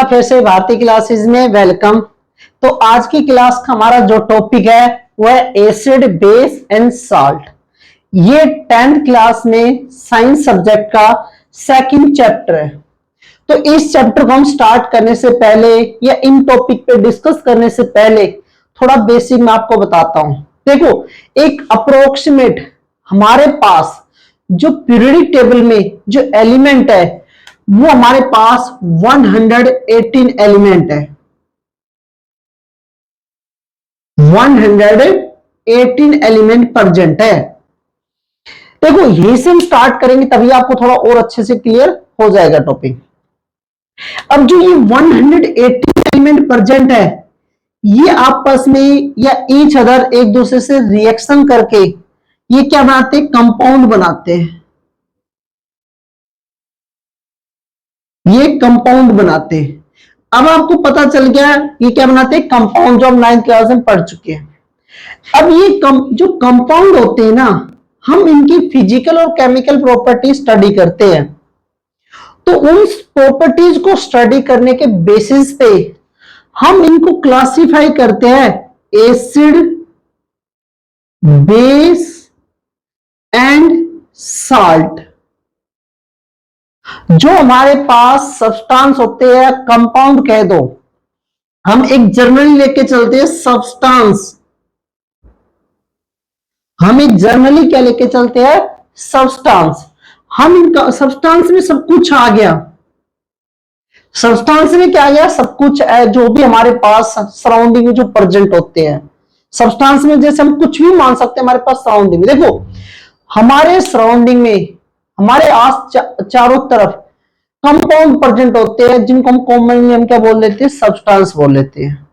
फिर से भारतीय क्लासेस में वेलकम। तो आज की क्लास का हमारा जो टॉपिक है वो है एसिड बेस एंड सॉल्ट। ये 10th क्लास में साइंस सब्जेक्ट का सेकंड चैप्टर है। तो इस चैप्टर को हम स्टार्ट करने से पहले या इन टॉपिक पे डिस्कस करने से पहले थोड़ा बेसिक मैं आपको बताता हूं। देखो, एक अप्रोक्सीमेट हमारे पास जो पीरियोडिक टेबल में जो एलिमेंट है वो हमारे पास 118 एलिमेंट है। 118 एलिमेंट प्रेजेंट है। देखो, यही से हम स्टार्ट करेंगे तभी आपको थोड़ा और अच्छे से क्लियर हो जाएगा टॉपिक। अब जो ये 118 एलिमेंट प्रेजेंट है ये आपस में या ईच अदर एक दूसरे से रिएक्शन करके ये क्या बनाते हैं, कंपाउंड बनाते हैं। ये कंपाउंड बनाते हैं। अब आपको पता चल गया ये क्या बनाते हैं, कंपाउंड, जो हम 9th क्लास में पढ़ चुके हैं। अब ये जो कंपाउंड होते हैं ना, हम इनकी फिजिकल और केमिकल प्रॉपर्टी स्टडी करते हैं। तो उन प्रॉपर्टीज को स्टडी करने के बेसिस पे हम इनको क्लासिफाई करते हैं एसिड, बेस एंड सॉल्ट। जो हमारे पास सब्सटेंस होते हैं, कंपाउंड कह दो, हम एक जर्नली लेके चलते हैं सब्सटेंस। हम एक जर्नली क्या लेके चलते हैं, सब्सटेंस। हम इनका सब्सटेंस में सब कुछ आ गया। सब्सटेंस में क्या आ गया, सब कुछ है जो भी हमारे पास सराउंडिंग में जो प्रेजेंट होते हैं। सब्सटेंस में जैसे हम कुछ भी मान सकते हैं हमारे पास सराउंडिंग में। देखो, हमारे सराउंडिंग में हमारे आस चारों तरफ कंपाउंड प्रेजेंट होते हैं जिनको हम कॉमनली हम क्या बोल लेते हैं, सब्सटेंस बोल लेते हैं।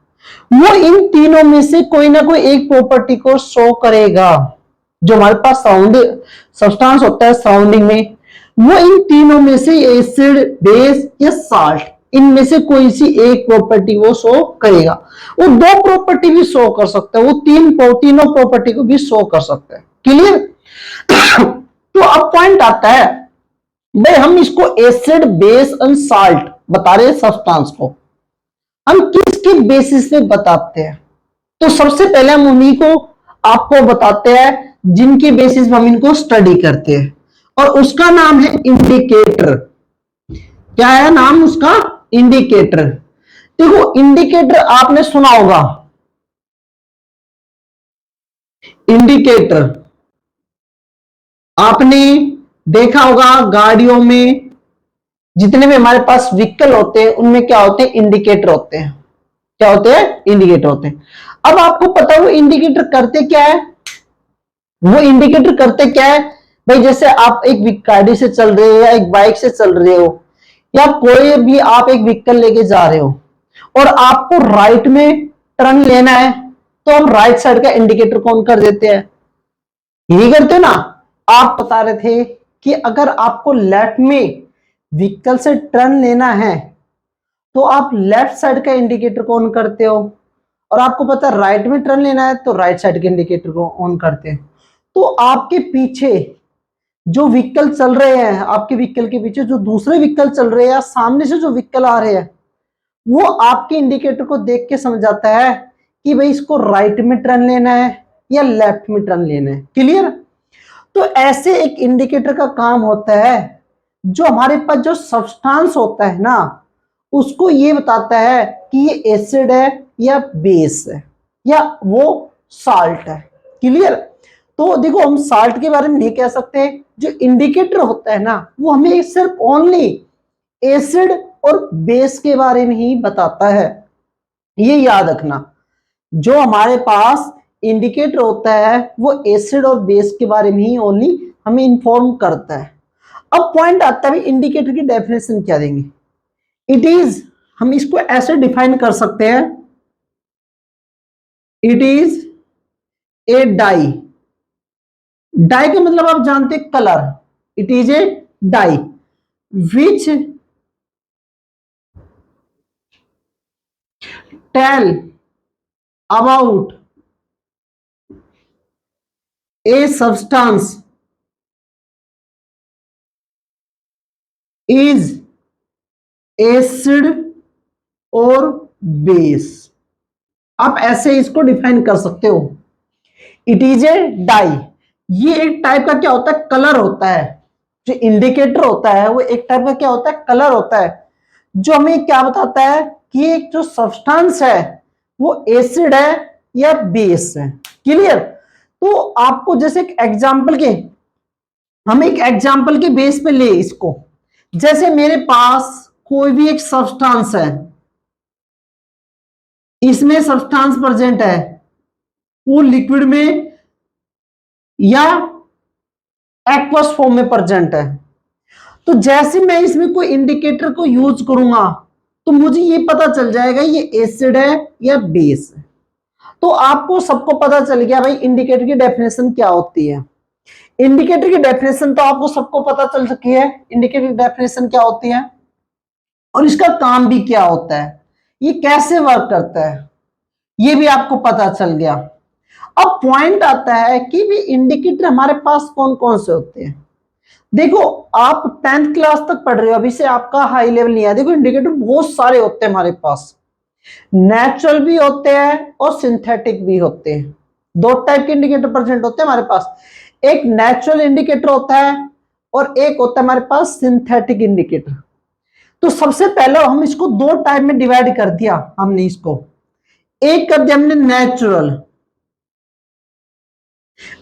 वो इन तीनों में से कोई ना कोई एक प्रॉपर्टी को शो करेगा। जो हमारे पास सराउंडिंग सब्सटेंस होता है सराउंडिंग में, वो इन तीनों में से एसिड, बेस या साल्ट, इनमें से कोई सी एक प्रॉपर्टी वो शो करेगा। वो दो प्रॉपर्टी भी शो कर सकता है, वो तीनों प्रॉपर्टी को भी शो कर सकता है। क्लियर? तो अब पॉइंट आता है, भाई हम इसको एसिड, बेस एंड साल्ट बता रहे हैं सब्सटेंस को, हम किसके बेसिस पे बताते हैं? तो सबसे पहले हम उन्हीं को आपको बताते हैं जिनके बेसिस पे हम इनको स्टडी करते हैं, और उसका नाम है इंडिकेटर। क्या है नाम उसका? इंडिकेटर। देखो, इंडिकेटर आपने सुना होगा। इंडिकेटर आपने देखा होगा गाड़ियों में, जितने भी हमारे पास व्हीकल होते हैं उनमें क्या होते हैं, इंडिकेटर होते हैं। क्या होते हैं? इंडिकेटर होते हैं। अब आपको पता है वो इंडिकेटर करते क्या है? वो इंडिकेटर करते क्या है भाई, जैसे आप एक गाड़ी से चल रहे हो या एक बाइक से चल रहे हो या कोई भी आप एक व्हीकल लेके जा रहे हो और आपको राइट में टर्न लेना है, तो हम राइट साइड का इंडिकेटर को ऑन कर देते हैं। यही करते हो ना? आप बता रहे थे कि अगर आपको लेफ्ट में व्हीकल से टर्न लेना है तो आप लेफ्ट साइड का इंडिकेटर को ऑन करते हो, और आपको पता है राइट में टर्न लेना है तो राइट साइड के इंडिकेटर को ऑन करते हैं। तो आपके पीछे जो व्हीकल चल रहे हैं, आपके व्हीकल के पीछे जो दूसरे व्हीकल चल रहे हैं या सामने से जो व्हीकल आ रहे हैं, वो आपके इंडिकेटर को देख के समझ आता है कि भाई इसको राइट में टर्न लेना है या लेफ्ट में टर्न लेना है। क्लियर? तो ऐसे एक इंडिकेटर का काम होता है जो हमारे पास जो सब्सटेंस होता है ना, उसको ये बताता है कि ये एसिड है या बेस है या वो साल्ट है। क्लियर? तो देखो, हम साल्ट के बारे में नहीं कह सकते। जो इंडिकेटर होता है ना, वो हमें सिर्फ ओनली एसिड और बेस के बारे में ही बताता है। ये याद रखना, जो हमारे पास इंडिकेटर होता है वो एसिड और बेस के बारे में ही ओनली हमें इंफॉर्म करता है। अब पॉइंट आता है इंडिकेटर की डेफिनेशन क्या देंगे। इट इज, हम इसको ऐसे डिफाइन कर सकते हैं, it is a dye. Dye का मतलब आप जानते हैं colour. It is a dye which tell about a substance is acid, और बेस। आप ऐसे इसको डिफाइन कर सकते हो। इट इज ए डाई, ये एक टाइप का क्या होता है, कलर होता है। जो इंडिकेटर होता है वो एक टाइप का क्या होता है, कलर होता है, जो हमें क्या बताता है कि एक जो सब्सटेंस है वो एसिड है या बेस है। क्लियर। तो आपको जैसे एक एग्जांपल के, हम एक एग्जांपल के बेस पे ले इसको, जैसे मेरे पास कोई भी एक सब्सटेंस है, इसमें सब्सटेंस प्रेजेंट है, वो लिक्विड में या एक्वस फॉर्म में प्रेजेंट है। तो जैसे मैं इसमें कोई इंडिकेटर को यूज करूंगा तो मुझे ये पता चल जाएगा ये एसिड है या बेस है। तो आपको सबको पता चल गया भाई इंडिकेटर की डेफिनेशन क्या होती है। इंडिकेटर की डेफिनेशन तो आपको सबको पता चल चुकी है, इंडिकेटर की डेफिनेशन क्या होती है और इसका काम भी क्या होता है, ये कैसे वर्क करता है, ये भी आपको पता चल गया। अब पॉइंट आता है कि भी इंडिकेटर हमारे पास कौन कौन से होते हैं। देखो आप 10th क्लास तक पढ़ रहे हो, अभी से आपका हाई लेवल नहीं है। देखो इंडिकेटर बहुत सारे होते हैं हमारे पास, नेचुरल भी होते हैं और सिंथेटिक भी होते हैं। दो टाइप के इंडिकेटर प्रेजेंट होते हैं हमारे पास, एक नेचुरल इंडिकेटर होता है और एक होता है हमारे पास सिंथेटिक इंडिकेटर। तो सबसे पहले हम इसको दो टाइप में डिवाइड कर दिया हमने, इसको एक कर दिया हमने नेचुरल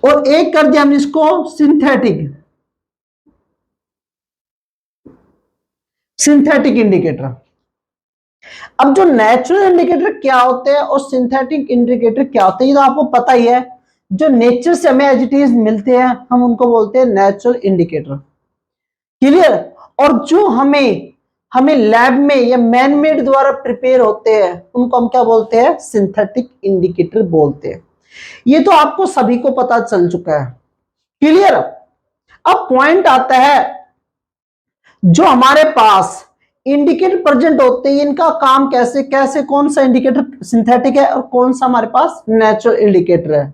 और एक कर दिया हमने इसको सिंथेटिक, सिंथेटिक इंडिकेटर। अब जो नेचुरल इंडिकेटर क्या होते हैं और सिंथेटिक इंडिकेटर क्या होते हैं ये तो आपको पता ही है। जो नेचर से हमें एज इट इज मिलते हैं हम उनको बोलते हैं नेचुरल इंडिकेटर। क्लियर। और जो हमें हमें लैब में या मैन मेड द्वारा प्रिपेयर होते हैं उनको हम क्या बोलते हैं, सिंथेटिक इंडिकेटर बोलते हैं। ये तो आपको सभी को पता चल चुका है। क्लियर। अब पॉइंट आता है, जो हमारे पास इंडिकेटर प्रेजेंट होते हैं इनका काम कैसे कैसे, कौन सा इंडिकेटर सिंथेटिक है और कौन सा हमारे पास नेचुरल इंडिकेटर है।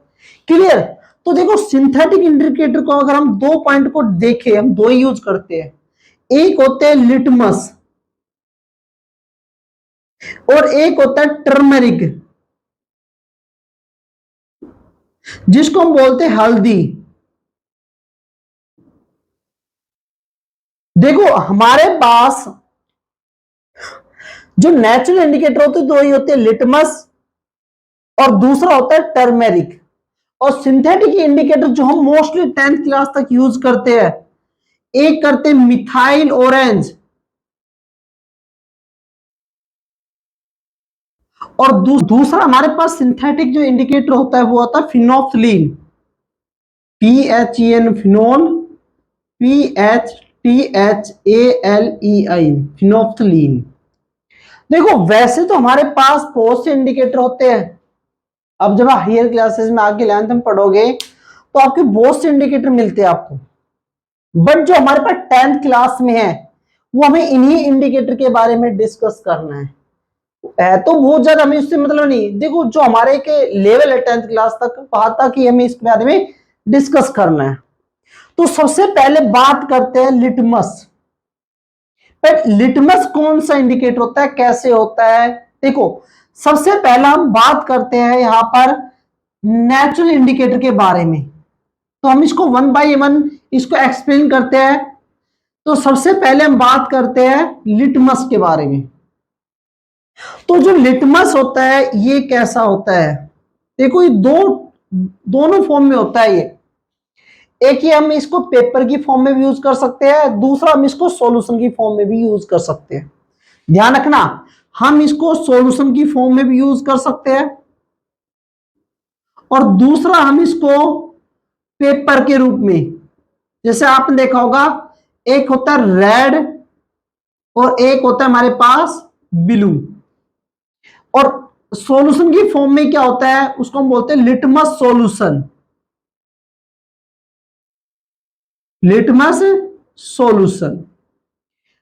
क्लियर। तो देखो सिंथेटिक इंडिकेटर को अगर हम दो पॉइंट को देखें, हम दो ही यूज करते हैं, एक होते हैं लिटमस और एक होता है टर्मरिक, जिसको हम बोलते हैं हल्दी। देखो हमारे पास जो नेचुरल इंडिकेटर होते हैं दो ही होते हैं, लिटमस और दूसरा होता है टर्मेरिक। और सिंथेटिक इंडिकेटर जो हम मोस्टली 10th क्लास तक यूज करते हैं, एक करते हैं मिथाइल ऑरेंज और दूसरा हमारे पास सिंथेटिक जो इंडिकेटर होता है वो होता है phenolphthalein, PHEN phenol, PHTHALEIN phenolphthalein. देखो वैसे तो हमारे पास बहुत से इंडिकेटर होते हैं, अब जब हायर क्लासेस में आगे 11th में पढ़ोगे तो आपके बहुत से इंडिकेटर मिलते हैं आपको, बट जो हमारे पास 10th क्लास में है वो हमें इन्हीं इंडिकेटर के बारे में डिस्कस करना है तो बहुत ज्यादा हमें उससे मतलब नहीं। देखो जो हमारे के लेवल है 10th क्लास तक वहां तक ही हमें इसके बारे में डिस्कस करना है। तो सबसे पहले बात करते हैं लिटमस। पर लिटमस कौन सा इंडिकेटर होता है, कैसे होता है। देखो सबसे पहला हम बात करते हैं यहां पर नेचुरल इंडिकेटर के बारे में, तो हम इसको वन बाय वन इसको एक्सप्लेन करते हैं। तो सबसे पहले हम बात करते हैं लिटमस के बारे में। तो जो लिटमस होता है ये कैसा होता है, देखो ये दोनों फॉर्म में होता है ये। एक ही हम इसको पेपर की फॉर्म में भी यूज कर सकते हैं, दूसरा हम इसको सॉल्यूशन की फॉर्म में भी यूज कर सकते हैं। ध्यान रखना हम इसको सॉल्यूशन की फॉर्म में भी यूज कर सकते हैं और दूसरा हम इसको पेपर के रूप में, जैसे आपने देखा होगा एक होता है रेड और एक होता है हमारे पास ब्लू। और सॉल्यूशन की फॉर्म में क्या होता है उसको हम बोलते हैं लिटमस सॉल्यूशन, लिटमस सॉल्यूशन।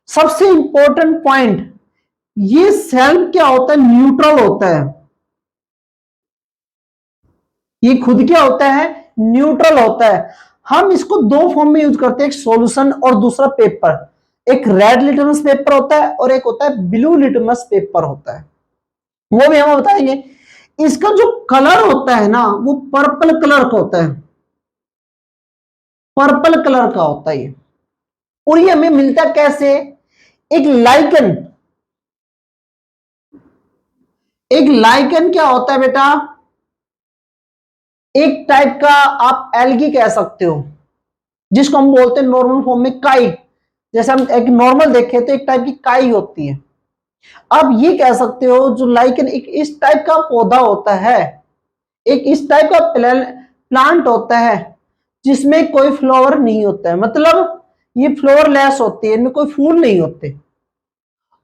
सबसे इंपॉर्टेंट पॉइंट, ये सेल क्या होता है, न्यूट्रल होता है। ये खुद क्या होता है, न्यूट्रल होता है। हम इसको दो फॉर्म में यूज करते हैं, एक सॉल्यूशन और दूसरा पेपर। एक रेड लिटमस पेपर होता है और एक होता है ब्लू लिटमस पेपर होता है, वो भी हम बताएंगे। इसका जो कलर होता है ना वो पर्पल कलर का होता है, पर्पल कलर का होता है ये। और ये हमें मिलता कैसे? एक लाइकन, एक लाइकन क्या होता है बेटा? एक टाइप का आप एल्गी कह सकते हो, जिसको हम बोलते हैं नॉर्मल फॉर्म में काई। जैसे हम एक नॉर्मल देखें तो एक टाइप की काई होती है। आप ये कह सकते हो जो लाइकन एक इस टाइप का पौधा होता है, एक इस टाइप का प्लांट होता है जिसमें कोई फ्लावर नहीं होता है, मतलब ये फ्लावरलेस होती है, इनमें कोई फूल नहीं होते।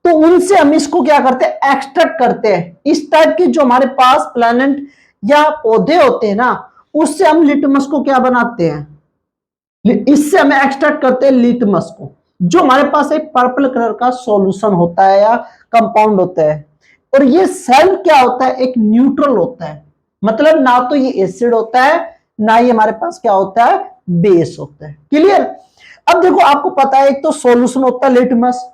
तो उनसे हम इसको क्या करते हैं? एक्सट्रैक्ट करते हैं। इस टाइप के जो हमारे पास प्लांट या पौधे होते हैं ना, उससे हम लिटमस को क्या बनाते हैं? इससे हमें एक्सट्रैक्ट करते हैं लिटमस को, जो हमारे पास एक पर्पल कलर का सॉल्यूशन होता है या कंपाउंड होता है। और ये सेल क्या होता है? एक न्यूट्रल होता है, मतलब ना तो ये एसिड होता है ना ये हमारे पास क्या होता है? बेस होता है। क्लियर? अब देखो, आपको पता है एक तो सॉल्यूशन होता है लिटमस।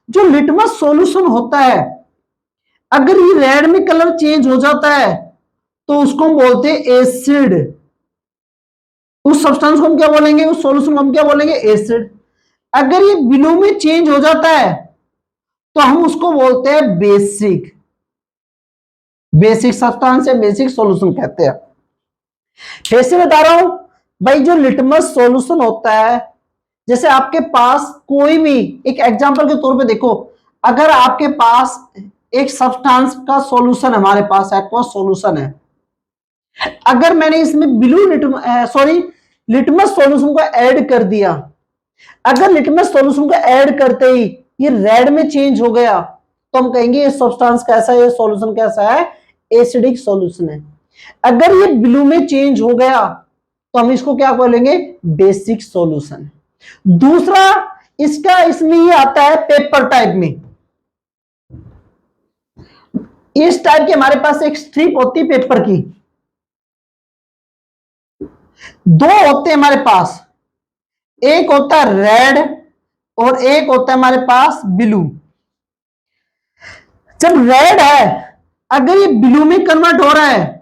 जो लिटमस सॉल्यूशन होता है, अगर ये रेड में कलर चेंज हो जाता है तो उसको हम बोलते हैं एसिड। उस सब्सटेंस को हम क्या बोलेंगे? उस सॉल्यूशन को हम क्या बोलेंगे? एसिड। अगर ये ब्लू में चेंज हो जाता है तो हम उसको बोलते हैं बेसिक। बेसिक सब्सटेंस या बेसिक सॉल्यूशन कहते हैं। फिर से बता रहा हूं भाई, जो लिटमस सॉल्यूशन होता है, जैसे आपके पास कोई भी एक एग्जांपल के तौर पे देखो, अगर आपके पास एक सब्सटेंस का सॉल्यूशन हमारे पास एक्वा सॉल्यूशन है, अगर मैंने इसमें ब्लू लिटमस सॉल्यूशन को ऐड कर दिया, अगर लिटमस सॉल्यूशन को ऐड करते ही ये रेड में चेंज हो गया, तो हम कहेंगे ये सब्सटेंस कैसा है, ये सॉल्यूशन कैसा है? एसिडिक सॉल्यूशन है। अगर ये ब्लू में चेंज हो गया तो हम इसको क्या बोलेंगे? Basic solution. दूसरा, इसका इसमें ये आता है पेपर टाइप में। इस टाइप के हमारे पास एक स्ट्रिप होती है पेपर की, दो होते हैं हमारे पास, एक होता है रेड और एक होता है हमारे पास ब्लू। जब रेड है, अगर ये ब्लू में कन्वर्ट हो रहा है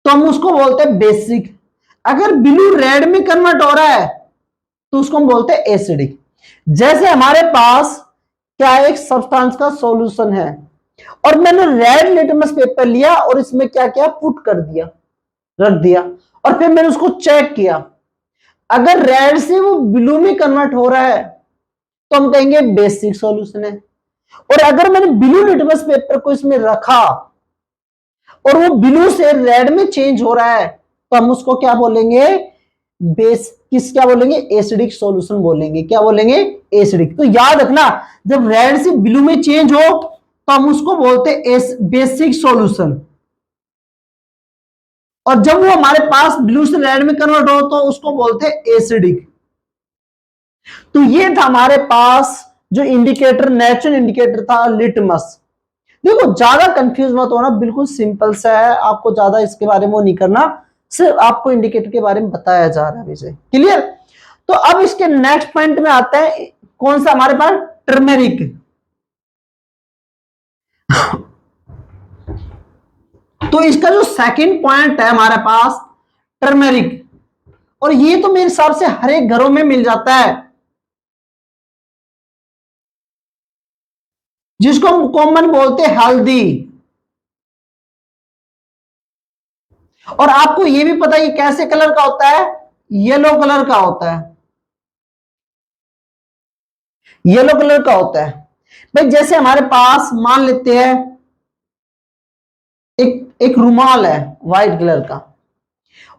तो हम उसको बोलते हैं बेसिक। अगर ब्लू रेड में कन्वर्ट हो रहा है तो उसको हम बोलते हैं एसिडिक। जैसे हमारे पास क्या एक सब्सटेंस का सॉल्यूशन है और मैंने रेड लिटमस पेपर लिया और इसमें क्या किया? पुट कर दिया, रख दिया, और फिर मैंने उसको चेक किया। अगर रेड से वो ब्लू में कन्वर्ट हो रहा है तो हम कहेंगे बेसिक सॉल्यूशन है। और अगर मैंने ब्लू लिटमस पेपर को इसमें रखा और वो ब्लू से रेड में चेंज हो रहा है तो हम उसको क्या बोलेंगे? क्या बोलेंगे? एसिडिक सॉल्यूशन बोलेंगे। क्या बोलेंगे? एसिडिक। तो याद रखना, जब रेड से ब्लू में चेंज हो तो हम उसको बोलते हैं बेसिक सॉल्यूशन, और जब वो हमारे पास ब्लू से रेड में कन्वर्ट हो तो उसको बोलते हैं एसिडिक। तो ये था हमारे पास जो इंडिकेटर, नेचुरल इंडिकेटर था लिटमस। देखो, ज्यादा कंफ्यूज मत होना, बिल्कुल सिंपल सा है, आपको ज्यादा इसके बारे में वो नहीं करना, सिर्फ आपको इंडिकेटर के बारे में बताया जा रहा है विषय। क्लियर? तो अब इसके नेक्स्ट पॉइंट में आता है, कौन सा हमारे पास? टर्मेरिक। तो इसका जो सेकंड पॉइंट है हमारे पास, टर्मेरिक, और ये तो मेरे हिसाब से हर एक घरों में मिल जाता है, जिसको हम कॉमन बोलते हैं हल्दी। और आपको ये भी पता है ये कैसे कलर का होता है? येलो कलर का होता है, येलो कलर का होता है। भाई जैसे हमारे पास मान लेते हैं एक एक रुमाल है व्हाइट कलर का,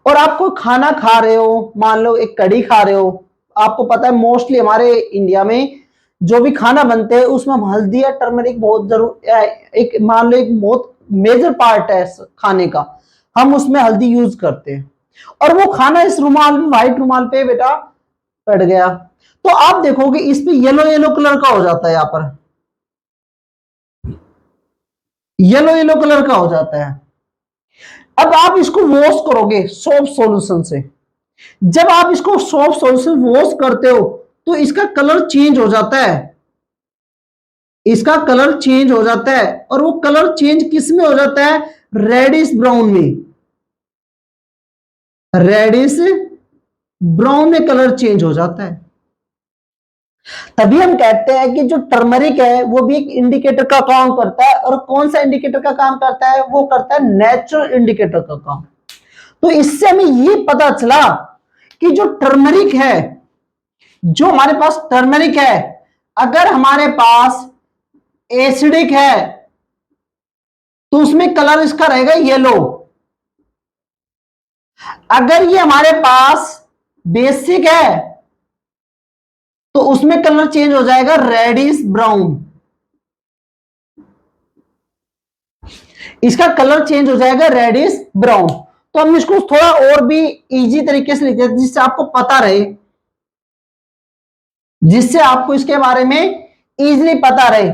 और आप कोई खाना खा रहे हो, मान लो एक कढ़ी खा रहे हो, आपको पता है मोस्टली हमारे इंडिया में जो भी खाना बनते हैं उसमें हम हल्दी या टर्मरिक बहुत जरूर, एक मान लो एक बहुत मेजर पार्ट है खाने का, हम उसमें हल्दी यूज करते हैं। और वो खाना इस रुमाल में, व्हाइट रुमाल पे बेटा पड़ गया, तो आप देखोगे इस पे येलो येलो कलर का हो जाता है, यहां पर येलो येलो कलर का हो जाता है। अब आप इसको वॉश करोगे सोप सॉल्यूशन से, जब आप इसको सोप सॉल्यूशन वॉश करते हो तो इसका कलर चेंज हो जाता है, इसका कलर चेंज हो जाता है। और वो कलर चेंज किस में हो जाता है? रेडिश ब्राउन में, रेडिश ब्राउन में कलर चेंज हो जाता है। तभी हम कहते हैं कि जो टर्मरिक है वो भी एक इंडिकेटर का काम करता है। और कौन सा इंडिकेटर का काम करता है? वो करता है नेचुरल इंडिकेटर का काम। तो इससे हमें ये पता चला कि जो टर्मरिक है, जो हमारे पास टर्मरिक है, अगर हमारे पास एसिडिक है तो उसमें कलर इसका रहेगा येलो। अगर ये हमारे पास बेसिक है तो उसमें कलर चेंज हो जाएगा रेडिश ब्राउन, इसका कलर चेंज हो जाएगा रेडिश ब्राउन। तो हम इसको थोड़ा और भी इजी तरीके से लिखते हैं जिससे आपको पता रहे, जिससे आपको इसके बारे में इजीली पता रहे।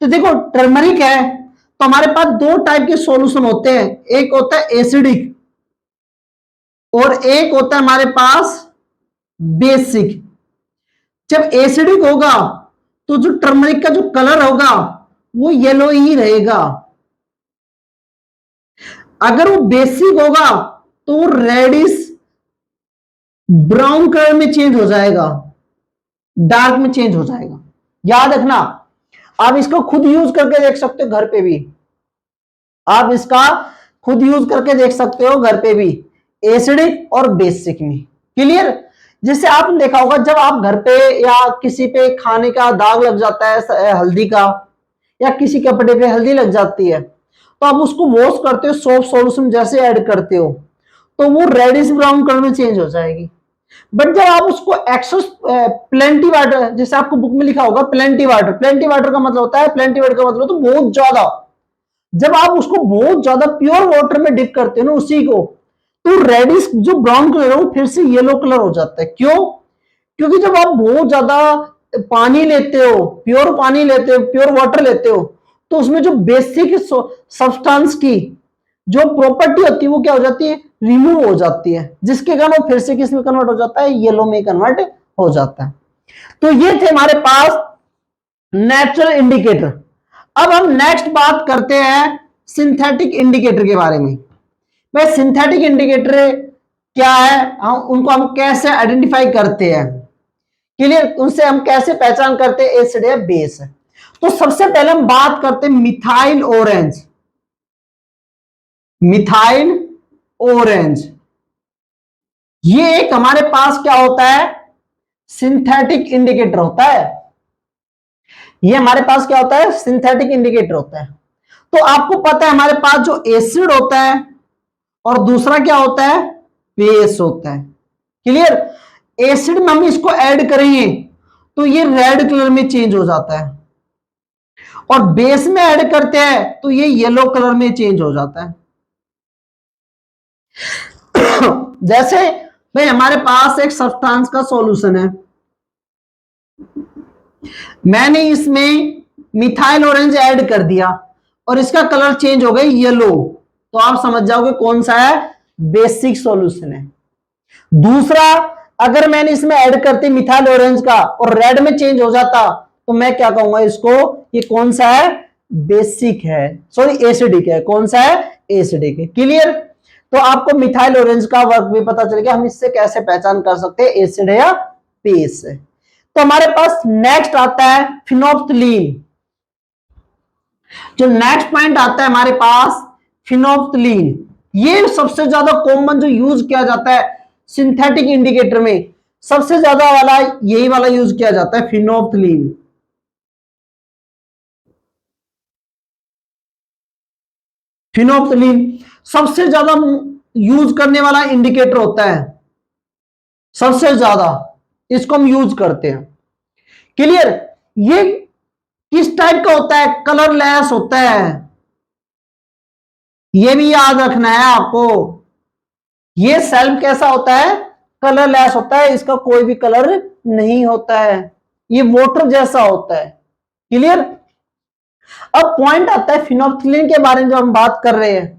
तो देखो टर्मरिक है तो हमारे पास दो टाइप के सॉल्यूशन होते हैं, एक होता है एसिडिक और एक होता है हमारे पास बेसिक। जब एसिडिक होगा तो जो टर्मरिक का जो कलर होगा वो येलो ही रहेगा। अगर वो बेसिक होगा तो वो रेडिश ब्राउन कलर में चेंज हो जाएगा, डार्क में चेंज हो जाएगा। याद रखना, आप इसको खुद यूज करके देख सकते हो घर पे भी, आप इसका खुद यूज करके देख सकते हो घर पे भी, एसिडिक और बेसिक में। क्लियर? जैसे आपने देखा होगा जब आप घर पे या किसी पे खाने का दाग लग जाता है हल्दी का, या किसी कपड़े पे हल्दी लग जाती है, तो आप उसको वॉश करते हो, सोप सॉल्यूशन जैसे ऐड करते हो तो वो रेडिश ब्राउन कलर में चेंज हो जाएगी। बट जब आप उसको एक्सेस प्लेंटी वाटर, जैसे आपको बुक में लिखा होगा प्लेंटी वाटर, प्लेंटी वाटर का मतलब होता है, प्लेंटी वाटर का मतलब तो बहुत ज्यादा, जब आप उसको बहुत ज्यादा प्योर वाटर में डिप करते हो ना उसी को, तो रेडिश जो ब्राउन कलर है वो फिर से येलो कलर हो जाता है। क्यों? क्योंकि जब आप बहुत ज्यादा पानी लेते हो, प्योर पानी लेते हो, प्योर वाटर लेते हो, तो उसमें जो बेसिक सब्सटेंस की जो प्रॉपर्टी होती है वो क्या हो जाती है? रिमूव हो जाती है, जिसके कारण वो फिर से किस में कन्वर्ट हो जाता है? येलो में कन्वर्ट हो जाता है। तो ये थे हमारे पास नेचुरल इंडिकेटर। अब हम नेक्स्ट बात करते हैं सिंथेटिक इंडिकेटर के बारे में। भाई सिंथेटिक इंडिकेटर क्या है, हम उनको हम कैसे आइडेंटिफाई करते हैं? क्लियर? उनसे हम कैसे पहचान करते हैं एसिड या बेस? तो सबसे पहले हम बात करते हैं मिथाइल ऑरेंज, मिथाइल ऑरेंज। ये एक हमारे पास क्या होता है? सिंथेटिक इंडिकेटर होता है। ये हमारे पास क्या होता है? सिंथेटिक इंडिकेटर होता है। तो आपको पता है हमारे पास जो एसिड होता है और दूसरा क्या होता है? बेस होता है। क्लियर? एसिड में हम इसको ऐड करेंगे तो ये रेड कलर में चेंज हो जाता है, और बेस में ऐड करते हैं तो ये येलो कलर में चेंज हो जाता है। जैसे भाई हमारे पास एक सब्सटेंस का सॉल्यूशन है, मैंने इसमें मिथाइल ऑरेंज ऐड कर दिया और इसका कलर चेंज हो गया येलो, तो आप समझ जाओगे कौन सा है? बेसिक सॉल्यूशन है। दूसरा, अगर मैंने इसमें ऐड करती मिथाइल ऑरेंज का और रेड में चेंज हो जाता तो मैं क्या कहूंगा इसको? ये कौन सा है? बेसिक है, सॉरी एसिडिक है। कौन सा है? एसिडिक है। क्लियर? तो आपको मिथाइल ऑरेंज का वर्क भी पता चल गया, हम इससे कैसे पहचान कर सकते हैं एसिड है या बेस है। तो हमारे पास नेक्स्ट आता है फिनोप्थलीन। जो नेक्स्ट पॉइंट आता है हमारे पास फिनोप्थलीन, ये सबसे ज्यादा कॉमन जो यूज किया जाता है सिंथेटिक इंडिकेटर में, सबसे ज्यादा वाला यही वाला यूज किया जाता है, फिनोप्थलीन। फिनोप्थलीन सबसे ज्यादा यूज करने वाला इंडिकेटर होता है, सबसे ज्यादा इसको हम यूज करते हैं। क्लियर? ये किस टाइप का होता है? कलरलेस होता है, ये भी याद रखना है आपको। ये सेल्फ कैसा होता है? कलरलेस होता है, इसका कोई भी कलर नहीं होता है, ये वाटर जैसा होता है। क्लियर? अब पॉइंट आता है फिनोप्थलीन के बारे में, जो हम बात कर रहे हैं,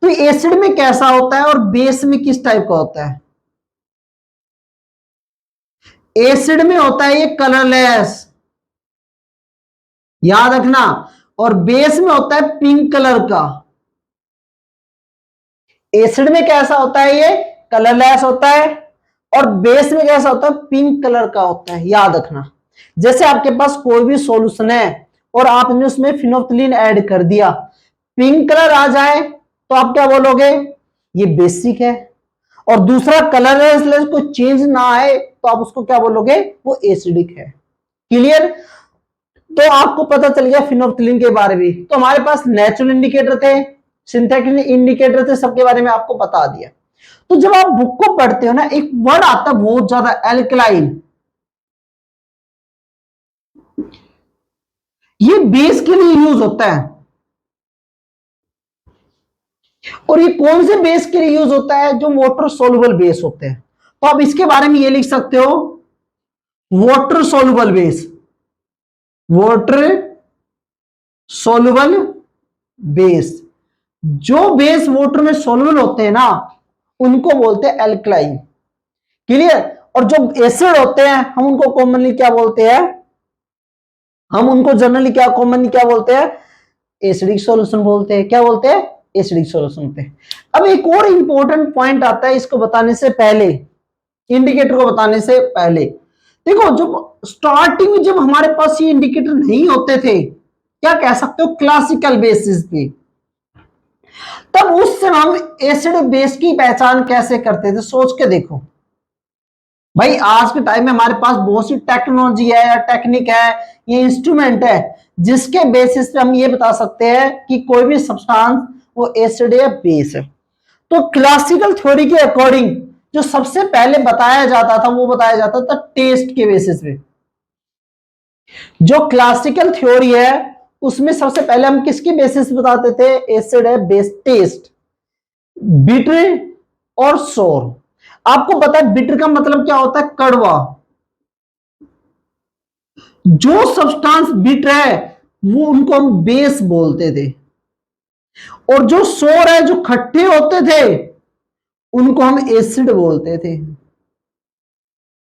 तो एसिड में कैसा होता है और बेस में किस टाइप का होता है? एसिड में होता है ये कलरलेस, याद रखना, और बेस में होता है पिंक कलर का। एसिड में कैसा होता है ये कलरलेस होता है, और बेस में कैसा होता है पिंक कलर का होता है, याद रखना। जैसे आपके पास कोई भी सॉल्यूशन है और आपने उसमें फिनोल्फ्थालीन ऐड कर दिया, पिंक कलर आ जाए तो आप क्या बोलोगे, ये बेसिक है। और दूसरा कलरलेस कोई चेंज ना आए तो आप उसको क्या बोलोगे, वो एसिडिक है। क्लियर? तो आपको पता चल गया फिनोल्फ्थालीन के बारे में। तो हमारे पास नेचुरल इंडिकेटर थे, सिंथेटिक इंडिकेटर थे, सबके बारे में आपको बता दिया। तो जब आप बुक को पढ़ते हो ना, एक वर्ड आता है बहुत ज्यादा, एल्कलाइन। ये बेस के लिए यूज होता है, और ये कौन से बेस के लिए यूज होता है, जो वाटर सोलुबल बेस होते हैं। तो आप इसके बारे में ये लिख सकते हो, water soluble base, water soluble base. जो बेस वाटर में सोलुबल होते हैं ना, उनको बोलते हैं एल्कलाइन। क्लियर? और जो एसिड होते हैं हम उनको कॉमनली क्या बोलते हैं, हम उनको जनरली क्या कॉमनली क्या बोलते हैं, एसिडिक सॉल्यूशन बोलते हैं। क्या बोलते हैं, एसिडिक सॉल्यूशन होते हैं। अब एक और इंपॉर्टेंट पॉइंट आता है इसको बताने से पहले, इंडिकेटर को बताने से पहले। देखो, जब स्टार्टिंग में जब हमारे पास ये इंडिकेटर नहीं होते थे, क्या कह सकते हो, क्लासिकल बेसिस पे, तब उस समय हम एसिड बेस की पहचान कैसे करते थे, सोच के देखो भाई। आज के टाइम में हमारे पास बहुत सी टेक्नोलॉजी है या टेक्निक है, ये इंस्ट्रूमेंट है, जिसके बेसिस पे हम ये बता सकते हैं कि कोई भी सब्सटेंस वो एसिड या बेस है। तो क्लासिकल थ्योरी के अकॉर्डिंग जो सबसे पहले बताया जाता था, वो बताया जाता था टेस्ट के बेसिस पे। जो क्लासिकल थ्योरी है उसमें सबसे पहले हम किसके बेसिस बताते थे, एसिड है बेस, टेस्ट, बिटर और सोर। आपको पता है बिटर का मतलब क्या होता है, कड़वा। जो सब्सटेंस बिटर है वो उनको हम बेस बोलते थे, और जो सोर है, जो खट्टे होते थे, उनको हम एसिड बोलते थे।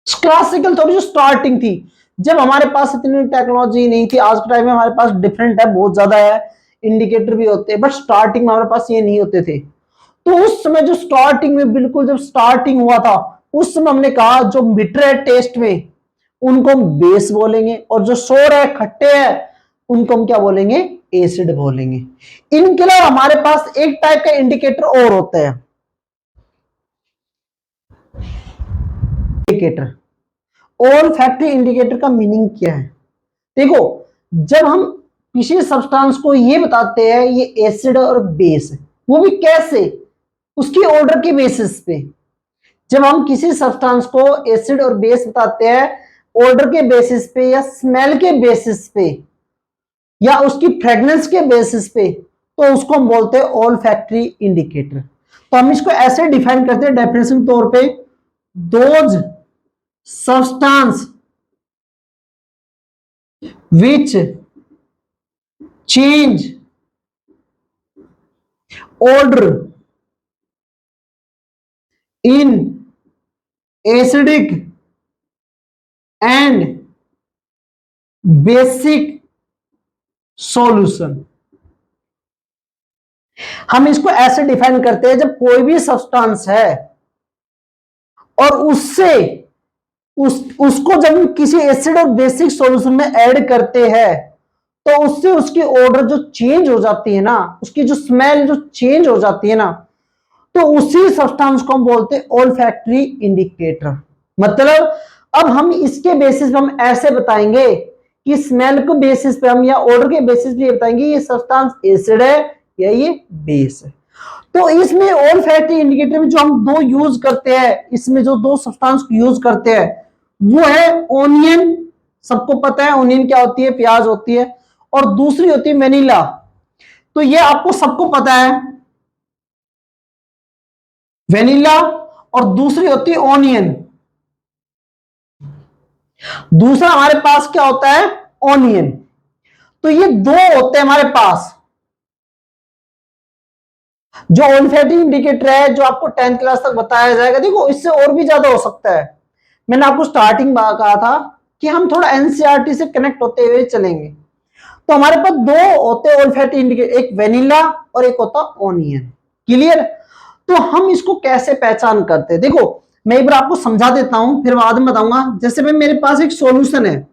क्लासिकल थोड़ी जो स्टार्टिंग थी, जब हमारे पास इतनी टेक्नोलॉजी नहीं थी, आज के टाइम में हमारे पास डिफरेंट है, बहुत ज्यादा है, इंडिकेटर भी होते हैं, बट स्टार्टिंग में हमारे पास ये नहीं होते थे। तो उस समय जो स्टार्टिंग में, बिल्कुल जब स्टार्टिंग हुआ था, उस समय हमने कहा जो मीटर है टेस्ट में, उनको हम बेस बोलेंगे, और जो सोर है, खट्टे हैं, उनको हम क्या बोलेंगे, एसिड बोलेंगे। इनके अलावा हमारे पास एक टाइप का इंडिकेटर और होता है, इंडिकेटर। ऑल फैक्ट्री इंडिकेटर का मीनिंग क्या है, देखो, जब हम किसी सब्सटेंस को ये बताते हैं ये एसिड और बेस है, वो भी कैसे, उसकी ऑर्डर के बेसिस पे। जब हम किसी सब्सटेंस को एसिड और बेस बताते हैं ऑर्डर के बेसिस पे, या स्मेल के बेसिस पे, या उसकी फ्रेग्रेंस के बेसिस पे, तो उसको हम बोलते हैं ऑल फैक्ट्री इंडिकेटर। तो हम इसको ऐसे डिफाइन करते हैं डेफिनेशन तौर पे, those substance which change order in acidic and basic solution. हम इसको ऐसे डिफाइन करते हैं, जब कोई भी सब्सटेंस है और उससे उसको जब हम किसी एसिड और बेसिक सॉल्यूशन में ऐड करते हैं, तो उससे उसकी ऑर्डर जो चेंज हो जाती है ना, उसकी जो स्मेल जो चेंज हो जाती है ना, तो उसी सब्सटेंस को हम बोलते हैं ओल्फैक्टरी इंडिकेटर। मतलब अब हम इसके बेसिस पे हम ऐसे बताएंगे कि स्मेल के बेसिस पे हम, या ऑर्डर के बेसिस पे बताएंगे ये सब्सटेंस एसिड है या ये बेस है। तो इसमें ओल्फैक्टरी इंडिकेटर में जो हम दो यूज करते हैं, इसमें जो दो सब्सटेंस यूज करते हैं, वो है ओनियन। सबको पता है ओनियन क्या होती है, प्याज होती है, और दूसरी होती है वेनिला। तो ये आपको सबको पता है, वेनिला, और दूसरी होती है ऑनियन। दूसरा हमारे पास क्या होता है, ऑनियन। तो ये दो होते हैं हमारे पास। जो ओल्फैक्टरी इंडिकेटर है, जो आपको 10th क्लास तक बताया जाएगा, देखो इससे और भी ज्यादा हो सकता है, मैंने आपको स्टार्टिंग में कहा था कि हम थोड़ा एनसीईआरटी से कनेक्ट होते हुए चलेंगे। तो हमारे पास दो होते हैं ओल्फैक्टरी इंडिकेटर, एक वेनिला और एक होता ओनियन। क्लियर? तो हम इसको कैसे पहचान करते हैं, देखो मैं एक बार आपको समझा देता हूं, फिर बाद में बताऊंगा। जैसे भाई मेरे पास एक सॉल्यूशन है,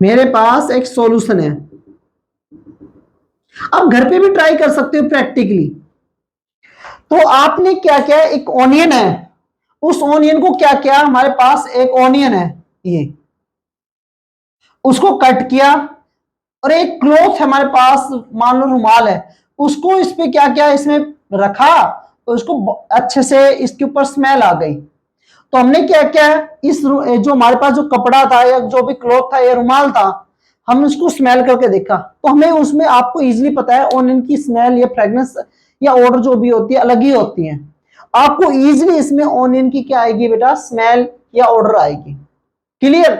मेरे पास एक सॉल्यूशन है, आप घर पे भी ट्राई कर सकते हो प्रैक्टिकली। तो आपने क्या किया, एक ऑनियन है, उस ऑनियन को क्या किया, हमारे पास एक ऑनियन है ये, उसको कट किया, और एक क्लॉथ है हमारे पास, मान लो रुमाल है, उसको इस पे क्या किया, इसमें रखा, तो इसको अच्छे से इसके ऊपर स्मेल आ गई। तो हमने क्या किया, इस जो हमारे पास जो कपड़ा था या जो भी क्लॉथ था या रुमाल था, हमने उसको स्मेल करके देखा, तो हमें उसमें आपको इजीली पता है ऑनियन की स्मेल या फ्रेग्रेंस या ऑर्डर जो भी होती है अलग ही होती है। आपको इजीली इसमें ऑनियन की क्या आएगी बेटा, स्मेल या ऑर्डर आएगी। क्लियर?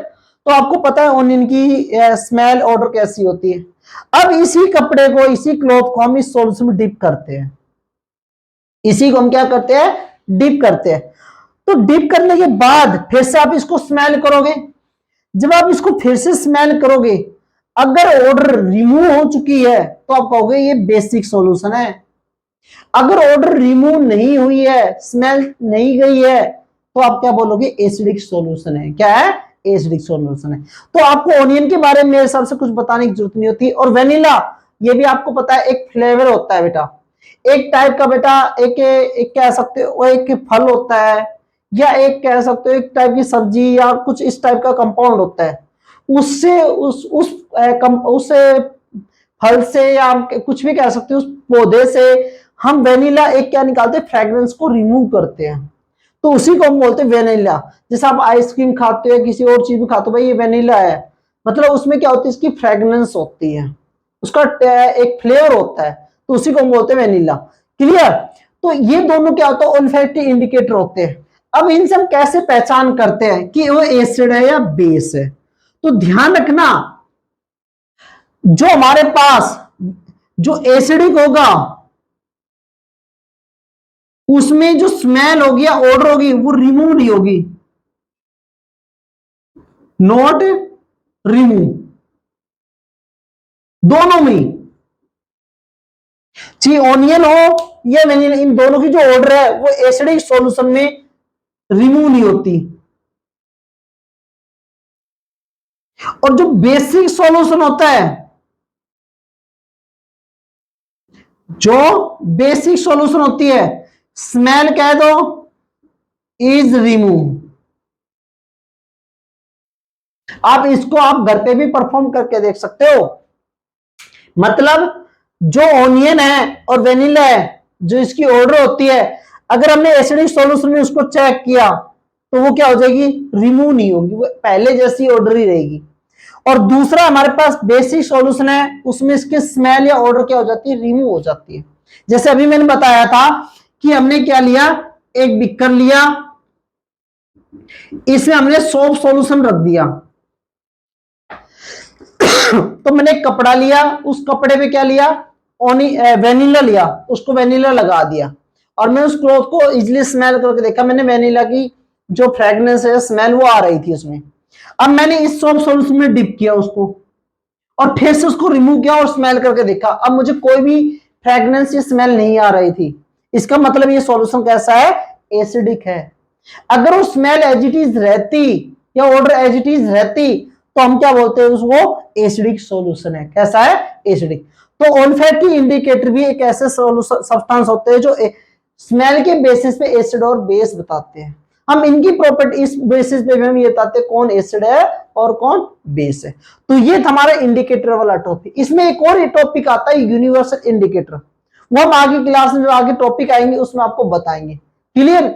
तो आपको पता है ऑनियन की स्मेल ऑर्डर कैसी होती है। अब इसी कपड़े को, इसी क्लॉथ को हम इस सॉल्यूशन में डिप करते हैं, इसी को हम क्या करते हैं, डिप करते हैं। तो डिप करने के बाद फिर से आप इसको स्मेल करोगे। जब आप इसको फिर से स्मेल करोगे, अगर ऑर्डर रिमूव हो चुकी है तो आप कहोगे ये बेसिक सॉल्यूशन है। अगर ऑर्डर रिमूव नहीं हुई है, स्मेल नहीं गई है, तो आप क्या बोलोगे, एसिडिक सॉल्यूशन है। क्या है, एसिडिक सॉल्यूशन है। तो आपको ऑनियन के बारे में मेरे हिसाब से कुछ बताने की जरूरत नहीं होती। और वेनिला, ये भी आपको पता है एक फ्लेवर होता है बेटा, एक टाइप का बेटा, एक कह सकते हो एक फल होता है, या एक कह सकते हो एक टाइप की सब्जी या कुछ इस टाइप का कंपाउंड होता है। उससे उससे फल से या कुछ भी कह सकते हो उस पौधे से हम वेनिला एक क्या निकालते हैं, फ्रेग्रेंस को रिमूव करते हैं। तो उसी को हम बोलते हैं वेनिला। जैसे आप आइसक्रीम खाते हो, किसी और चीज भी खाते हो, भाई ये वेनिला है, मतलब उसमें क्या होती है, इसकी फ्रेग्रेंस होती है, उसका एक फ्लेवर होता है, तो उसी को हम बोलते हैं वेनिला। क्लियर? तो ये दोनों क्या होता है, ओल्फैक्टरी इंडिकेटर होते हैं। अब इनसे हम कैसे पहचान करते हैं कि वो एसिड है या बेस है? तो ध्यान रखना, जो हमारे पास जो एसिडिक होगा उसमें जो स्मेल होगी या ऑर्डर होगी वो रिमूव नहीं होगी, नॉट रिमूव, दोनों में, चाहे ऑनियन हो या वेनिला, इन दोनों की जो ऑर्डर है वो एसिडिक सॉल्यूशन में रिमूव नहीं होती। और जो बेसिक सॉल्यूशन होता है, जो बेसिक सॉल्यूशन होती है, स्मेल कह दो इज रिमूव। आप इसको आप घर पे भी परफॉर्म करके देख सकते हो। मतलब जो ऑनियन है और वेनिला है, जो इसकी ऑर्डर होती है, अगर हमने एसिडिक सॉल्यूशन में उसको चेक किया तो वो क्या हो जाएगी, रिमूव नहीं होगी, वो पहले जैसी ऑर्डर ही रहेगी। और दूसरा हमारे पास बेसिक सॉल्यूशन है, उसमें इसकी स्मेल या ऑर्डर क्या हो जाती है, रिमूव हो जाती है। जैसे अभी मैंने बताया था कि हमने क्या लिया, एक बिकर लिया, इसमें हमने सोप सॉल्यूशन रख दिया, तो मैंने एक कपड़ा लिया, उस कपड़े पे क्या लिया, वेनिला लिया, उसको वेनिला लगा दिया, और मैं उस क्लॉथ को इजिली स्मेल करके देखा, मैंने वेनिला की जो फ्रेग्रेंस है, स्मेल वो आ रही थी उसमें। अब मैंने इस सोप सॉल्यूशन में डिप किया उसको, और फिर से उसको रिमूव किया और स्मेल करके देखा, अब मुझे कोई भी फ्रेग्रेंस या स्मेल नहीं आ रही थी। इसका मतलब ये सॉल्यूशन कैसा है, एसिडिक है। अगर वो स्मेल एज इट इज रहती या ऑर्डर एज इट इज रहती तो हम क्या बोलते हैं, उसको एसिडिक सॉल्यूशन है। कैसा है, एसिडिक। तो ओल्फैक्टरी इंडिकेटर भी एक ऐसे सब्सटेंस होते हैं जो स्मेल के बेसिस पे एसिड और बेस बताते हैं। हम इनकी प्रॉपर्टी इस बेसिस पे भी हम ये बताते हैं कौन एसिड है और कौन बेस है। तो ये हमारा इंडिकेटर वाला टॉपिक। इसमें एक और टॉपिक आता है यूनिवर्सल इंडिकेटर, वो हम आगे क्लास में जो आगे टॉपिक आएंगे उसमें आपको बताएंगे। क्लियर?